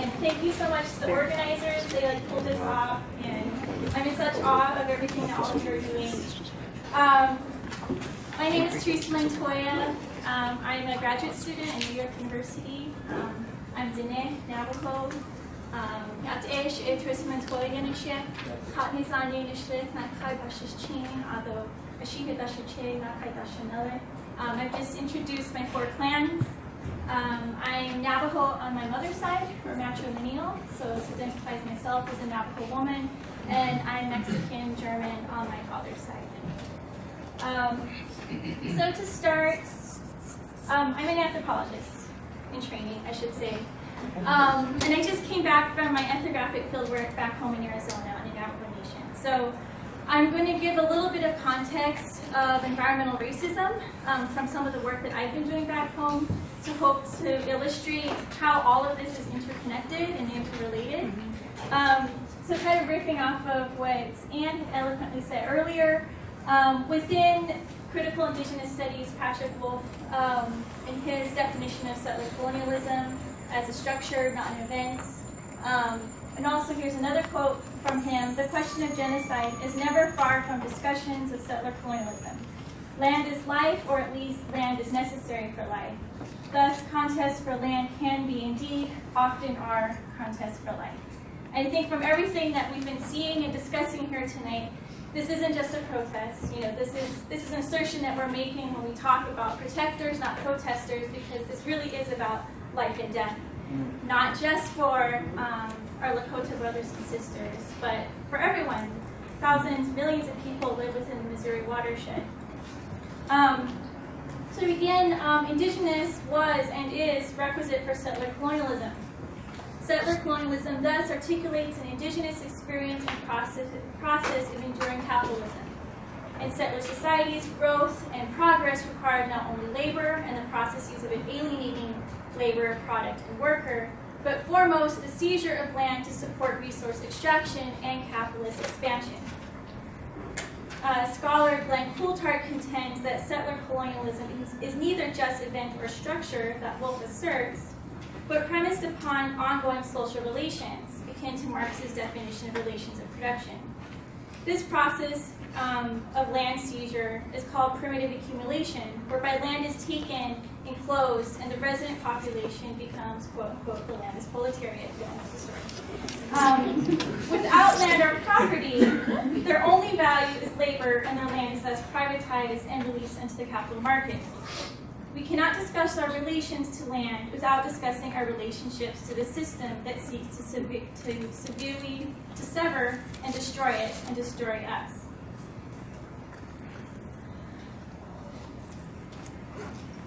And thank you so much to the organizers. They pulled this off, and I'm in such awe of everything that all of you are doing. My name is Teresa Montoya. I'm a graduate student at New York University. I'm Diné, Navajo. Oyate, Teresa Montoya, Nishe, Katnizanye Nishlith, Nakai Bashish Chin, although Ashiga Dashache, Nakai Dashanele. I've just introduced my 4 clans. I'm Navajo on my mother's side, or matrilineal, so it identifies myself as a Navajo woman, and I'm Mexican German on my father's side. So to start, I'm an anthropologist in training, I should say. And I just came back from my ethnographic fieldwork back home in Arizona on the Navajo Nation. So I'm going to give a little bit of context of environmental racism from some of the work that I've been doing back home to hope to illustrate how all of this is interconnected and interrelated. So kind of riffing off of what Anne had eloquently said earlier, within critical indigenous studies, Patrick Wolf, in his definition of settler colonialism as a structure, not an event. And also here's another quote from him: "The question of genocide is never far from discussions of settler colonialism. Land is life, or at least land is necessary for life. Thus, contests for land can be, indeed, often are contests for life." I think from everything that we've been seeing and discussing here tonight, this isn't just a protest. This is an assertion that we're making when we talk about protectors, not protesters, because this really is about life and death, not just for our Lakota brothers and sisters, but for everyone. Thousands, millions of people live within the Missouri watershed. So to begin, indigenous was and is requisite for settler colonialism. Settler colonialism thus articulates an indigenous experience and process of enduring capitalism. In settler societies, growth and progress required not only labor and the processes of alienating labor, product, and worker, but foremost the seizure of land to support resource extraction and capitalist expansion. Scholar Glenn Coulthard contends that settler colonialism is neither just event or structure that Wolf asserts, but premised upon ongoing social relations, akin to Marx's definition of relations of production. This process of land seizure is called primitive accumulation, whereby land is taken, enclosed, and the resident population becomes, quote unquote, the landless proletariat. Without land or property, their only value is labor, and their land is thus privatized and released into the capital market. We cannot discuss our relations to land without discussing our relationships to the system that seeks to sever and destroy it and destroy us.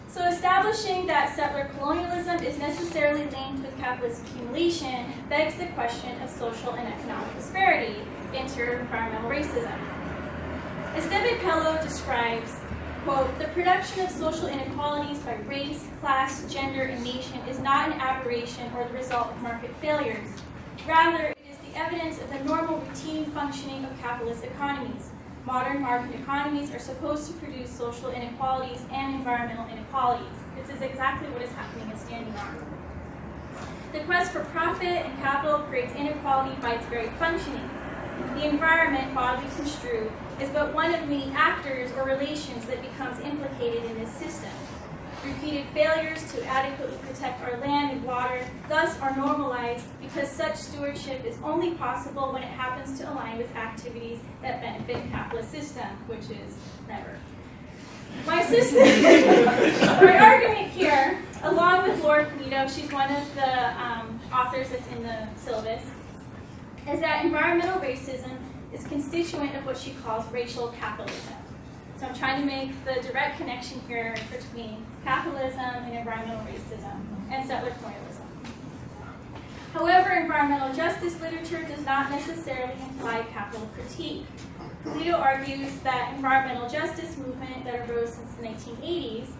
So establishing that settler colonialism is necessarily linked with capitalist accumulation begs the question of social and economic disparity, environmental racism. As David Pello describes, quote, "The production of social inequalities by race, class, gender, and nation is not an aberration or the result of market failures. Rather, it is the evidence of the normal routine functioning of capitalist economies. Modern market economies are supposed to produce social inequalities and environmental inequalities. This is exactly what is happening and standing on. The quest for profit and capital creates inequality by its very functioning. The environment, broadly construed, is but one of many actors or relations that becomes implicated in this system. Repeated failures to adequately protect our land and water thus are normalized because such stewardship is only possible when it happens to align with activities that benefit the capitalist system, which is never." My argument here, along with Laura Pulido, she's one of the authors that's in the syllabus, is that environmental racism is constituent of what she calls racial capitalism. So I'm trying to make the direct connection here between capitalism and environmental racism and settler colonialism. However, environmental justice literature does not necessarily imply capital critique. Pulido argues that environmental justice movement that arose since the 1980s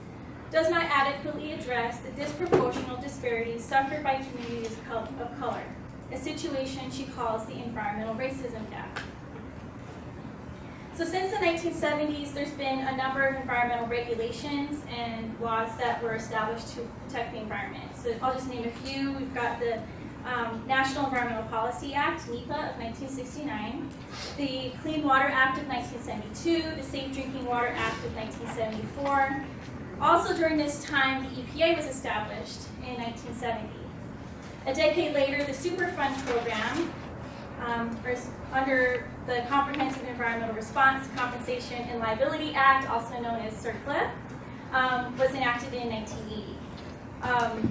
does not adequately address the disproportional disparities suffered by communities of color, a situation she calls the environmental racism gap. So since the 1970s, there's been a number of environmental regulations and laws that were established to protect the environment. So I'll just name a few. We've got the National Environmental Policy Act, NEPA, of 1969, the Clean Water Act of 1972, the Safe Drinking Water Act of 1974. Also during this time, the EPA was established in 1970. A decade later, the Superfund program, under the Comprehensive Environmental Response, Compensation, and Liability Act, also known as CERCLA, was enacted in 1980.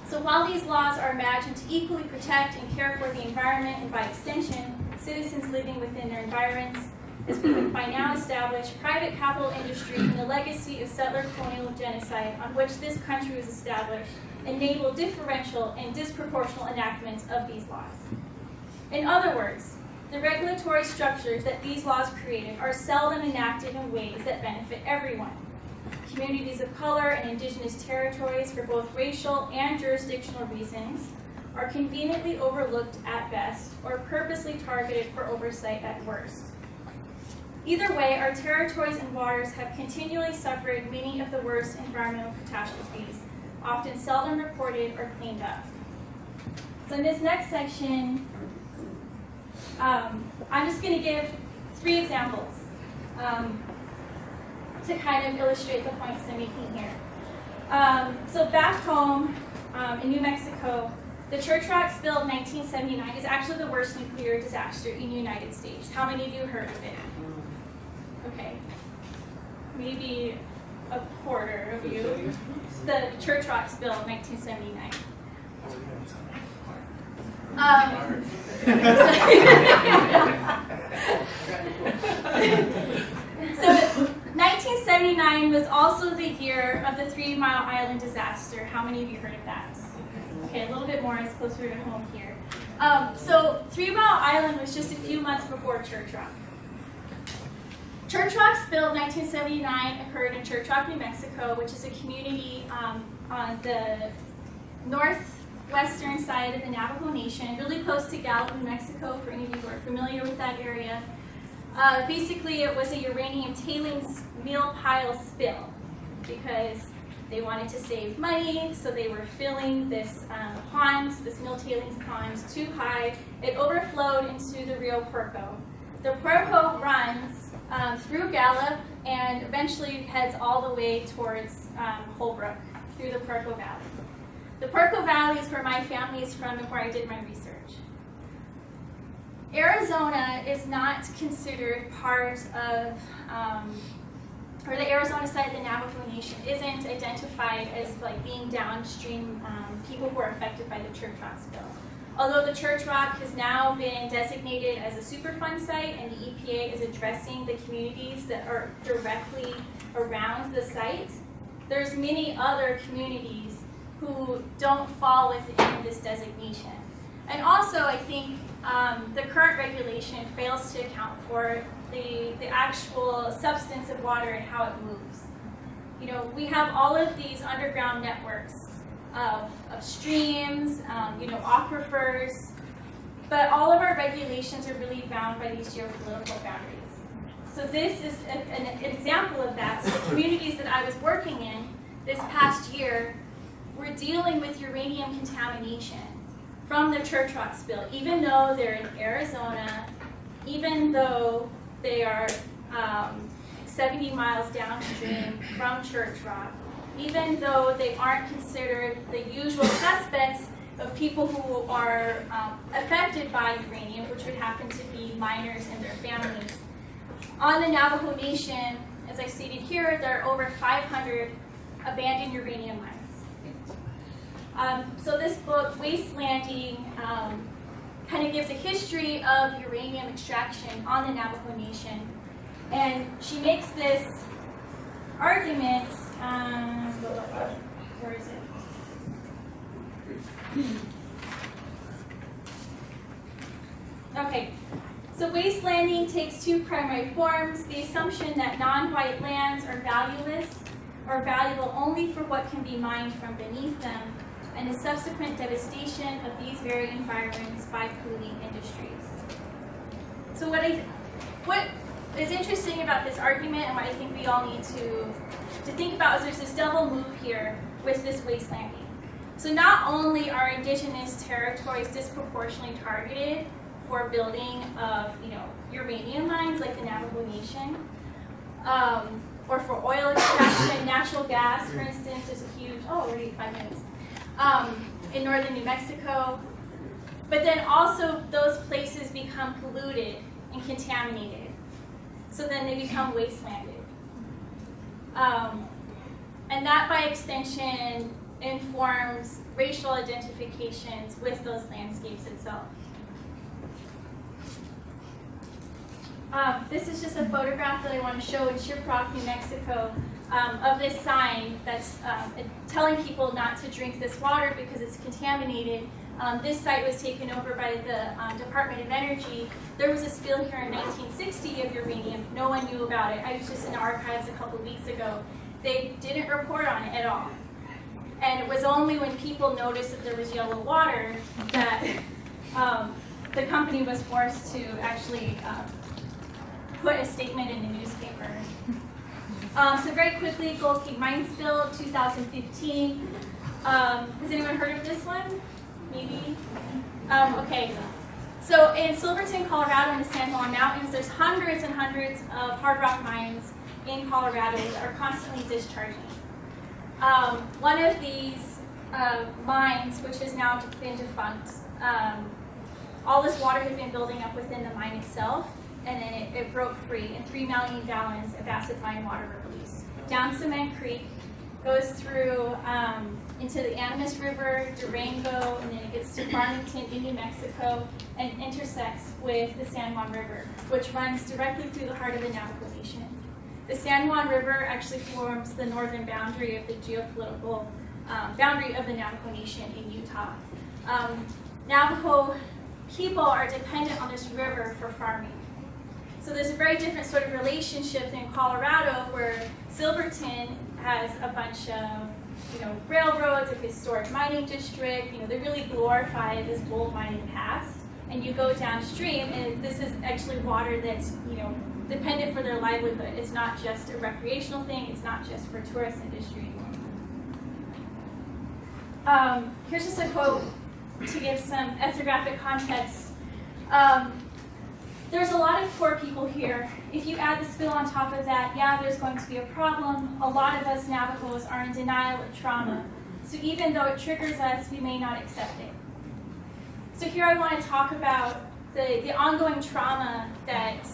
So while these laws are imagined to equally protect and care for the environment, and by extension, citizens living within their environments, as we have by now established, private capital industry and the legacy of settler colonial genocide on which this country was established enable differential and disproportional enactments of these laws. In other words, the regulatory structures that these laws created are seldom enacted in ways that benefit everyone. Communities of color and indigenous territories, for both racial and jurisdictional reasons, are conveniently overlooked at best or purposely targeted for oversight at worst. Either way, our territories and waters have continually suffered many of the worst environmental catastrophes, often seldom reported or cleaned up. So in this next section, I'm just going to give 3 examples to kind of illustrate the points I'm making here. So back home in New Mexico, the Church Rock spill of 1979 is actually the worst nuclear disaster in the United States. How many of you heard of it? Okay, maybe a quarter of you. The Church Rock spill of 1979. So 1979 was also the year of the 3 Mile Island disaster. How many of you heard of that? Okay, a little bit more, it's closer to home here. So 3 Mile Island was just a few months before Church Rock. Church Rock spill of 1979 occurred in Church Rock, New Mexico, which is a community on the northwestern side of the Navajo Nation, really close to Gallup, New Mexico, for any of you who are familiar with that area. Basically, it was a uranium tailings meal pile spill because they wanted to save money, so they were filling this pond, this mill tailings pond, too high. It overflowed into the Rio Puerco. The Puerco runs through Gallup and eventually heads all the way towards Holbrook through the Puerco Valley. The Puerco Valley is where my family is from and where I did my research. Arizona is not considered part of, or the Arizona side of the Navajo Nation isn't identified as like being downstream people who are affected by the Church Rock spill. Although the Church Rock has now been designated as a Superfund site and the EPA is addressing the communities that are directly around the site, there's many other communities who don't fall within this designation. And also, I think the current regulation fails to account for the actual substance of water and how it moves. You know, we have all of these underground networks of streams, aquifers, but all of our regulations are really bound by these geopolitical boundaries. So this is an example of that. So the communities that I was working in this past year were dealing with uranium contamination from the Church Rock spill, even though they're in Arizona, even though they are 70 miles downstream from Church Rock, even though they aren't considered the usual suspects of people who are affected by uranium, which would happen to be miners and their families. On the Navajo Nation, as I stated here, there are over 500 abandoned uranium mines. So this book, Wastelanding, kind of gives a history of uranium extraction on the Navajo Nation. And she makes this argument, where is it? Okay, so wastelanding takes 2 primary forms: the assumption that non-white lands are valueless or valuable only for what can be mined from beneath them, and the subsequent devastation of these very environments by polluting industries. So what is interesting about this argument and what I think we all need to think about is there's this double move here with this wastelanding. So not only are indigenous territories disproportionately targeted for building of, uranium mines like the Navajo Nation, or for oil extraction, natural gas, for instance, there's a huge, already 5 minutes, in northern New Mexico. But then also those places become polluted and contaminated. So then they become wastelanded. And that by extension informs racial identifications with those landscapes itself. This is just a photograph that I want to show in Shiprock, New Mexico, of this sign that's telling people not to drink this water because it's contaminated. This site was taken over by the Department of Energy. There was a spill here in 1960 of uranium. No one knew about it. I was just in archives a couple weeks ago. They didn't report on it at all. And it was only when people noticed that there was yellow water that the company was forced to actually put a statement in the newspaper. So very quickly, Gold King mine spill, 2015. Has anyone heard of this one? Maybe? Okay. So in Silverton, Colorado, in the San Juan Mountains, there's hundreds and hundreds of hard rock mines in Colorado that are constantly discharging. One of these mines, which has now been defunct, all this water had been building up within the mine itself, and then it broke free, and 3 million gallons of acid fine water were released. Down Cement Creek, goes through into the Animas River, Durango, and then it gets to Farmington in New Mexico, and intersects with the San Juan River, which runs directly through the heart of the Navajo Nation. The San Juan River actually forms the northern boundary of the geopolitical boundary of the Navajo Nation in Utah. Navajo people are dependent on this river for farming. So there's a very different sort of relationship than Colorado, where Silverton has a bunch of railroads, a historic mining district. They really glorify this gold mining past. And you go downstream, and this is actually water that's dependent for their livelihood. It's not just a recreational thing. It's not just for tourist industry. Here's just a quote to give some ethnographic context. There's a lot of poor people here. If you add the spill on top of that, yeah, there's going to be a problem. A lot of us Navajos are in denial of trauma. So even though it triggers us, we may not accept it. So here I want to talk about the ongoing trauma that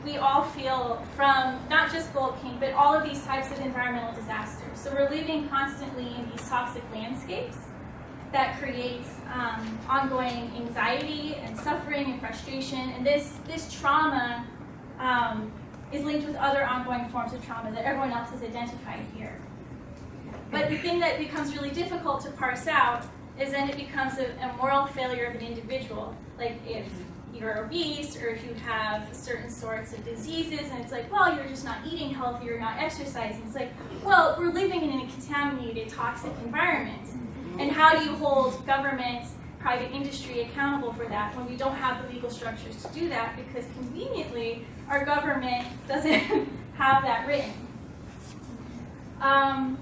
we all feel from not just Gold King, but all of these types of environmental disasters. So we're living constantly in these toxic landscapes that creates ongoing anxiety and suffering and frustration. And this trauma is linked with other ongoing forms of trauma that everyone else has identified here. But the thing that becomes really difficult to parse out is then it becomes a moral failure of an individual. Like if you're obese or if you have certain sorts of diseases, and it's like, well, you're just not eating healthy, you're not exercising. It's like, well, we're living in a contaminated, toxic environment. And how do you hold governments, private industry accountable for that when we don't have the legal structures to do that, because conveniently our government doesn't have that written. I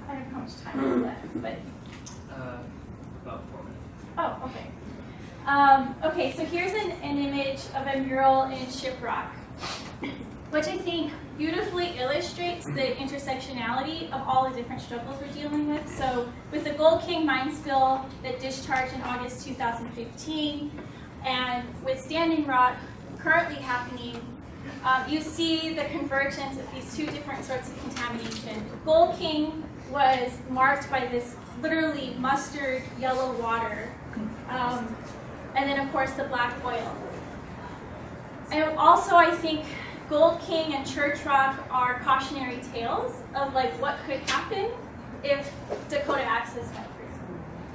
don't know how much time I have left, but about 4 minutes. oh, okay. Okay, so here's an image of a mural in Shiprock, which I think beautifully illustrates the intersectionality of all the different struggles we're dealing with. So with the Gold King mine spill that discharged in August 2015, and with Standing Rock currently happening, you see the convergence of these two different sorts of contamination. Gold King was marked by this literally mustard yellow water, and then of course the black oil. And also I think Gold King and Church Rock are cautionary tales of like what could happen if Dakota Access went through.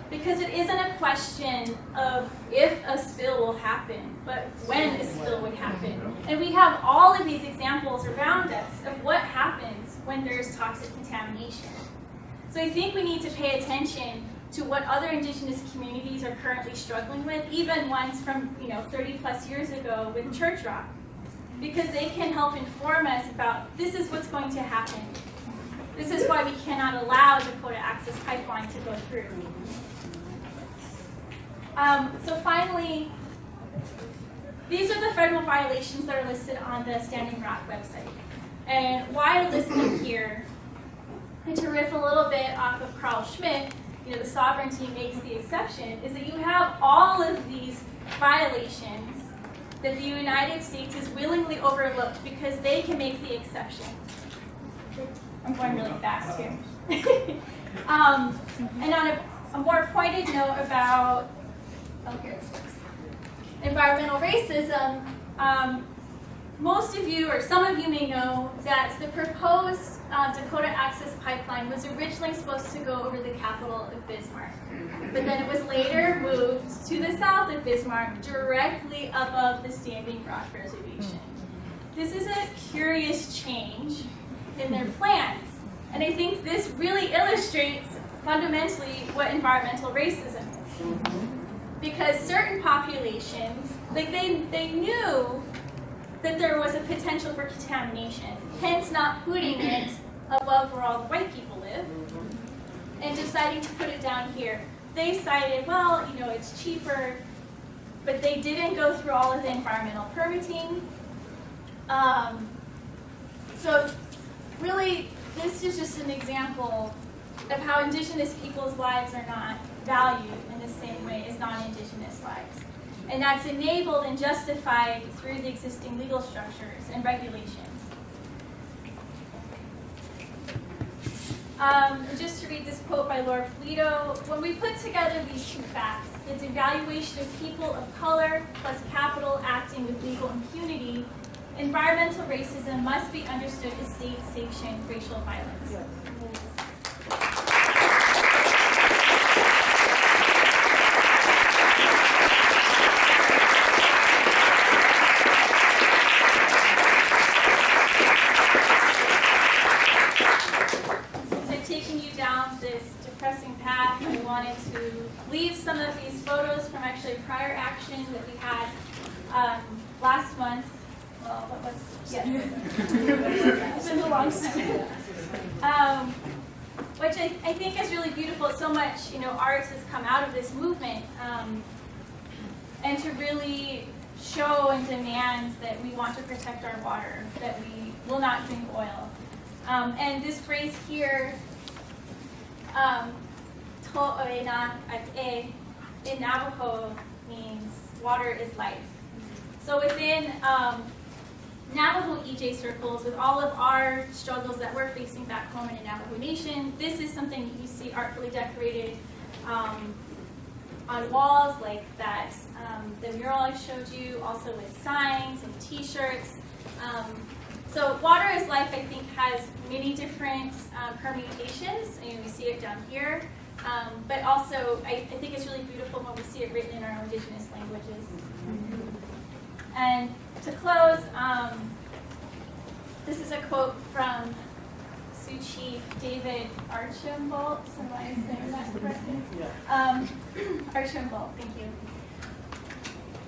Because it isn't a question of if a spill will happen, but when a spill would happen. And we have all of these examples around us of what happens when there's toxic contamination. So I think we need to pay attention to what other indigenous communities are currently struggling with, even ones from 30 plus years ago with Church Rock, because they can help inform us about this is what's going to happen. This is why we cannot allow Dakota Access Pipeline to go through. So finally, these are the federal violations that are listed on the Standing Rock website. And why I listed them here, and to riff a little bit off of Carl Schmitt, the sovereignty makes the exception, is that you have all of these violations that the United States has willingly overlooked because they can make the exception. I'm going really fast here. And on a more pointed note about environmental racism, most of you, or some of you may know that the proposed Dakota Access Pipeline was originally supposed to go over the capital of Bismarck. But then it was later moved to the south of Bismarck, directly above the Standing Rock Reservation. This is a curious change in their plans. And I think this really illustrates fundamentally what environmental racism is. Because certain populations, they knew that there was a potential for contamination, hence not putting it above where all the white people live, and deciding to put it down here. They cited, well, it's cheaper, but they didn't go through all of the environmental permitting. So really, this is just an example of how indigenous people's lives are not valued in the same way as non-indigenous lives. And that's enabled and justified through the existing legal structures and regulations. Just to read this quote by Lord Fleeto, when we put together these two facts, the devaluation of people of color plus capital acting with legal impunity, environmental racism must be understood as state-sanctioned racial violence. Yes. Leave some of these photos from actually a prior action that we had last month. Well, what was, yes. It's been a long time. Which I think is really beautiful. So much, art has come out of this movement, and to really show and demand that we want to protect our water, that we will not drink oil. And this phrase here, in Navajo means water is life. So within Navajo EJ circles, with all of our struggles that we're facing back home in the Navajo Nation, this is something you see artfully decorated on walls like that, the mural I showed you, also with signs and t-shirts. So water is life, I think, has many different permutations, and we see it down here. But also, I think it's really beautiful when we see it written in our indigenous languages. And to close, this is a quote from Sioux Chief David Archambault. Am I saying that correctly? Yeah. Archambault, thank you.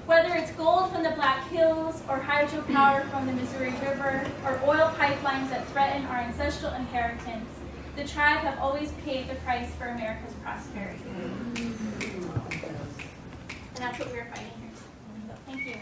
Whether it's gold from the Black Hills, or hydropower from the Missouri River, or oil pipelines that threaten our ancestral inheritance, the tribe have always paid the price for America's prosperity. And that's what we're fighting here. So, thank you.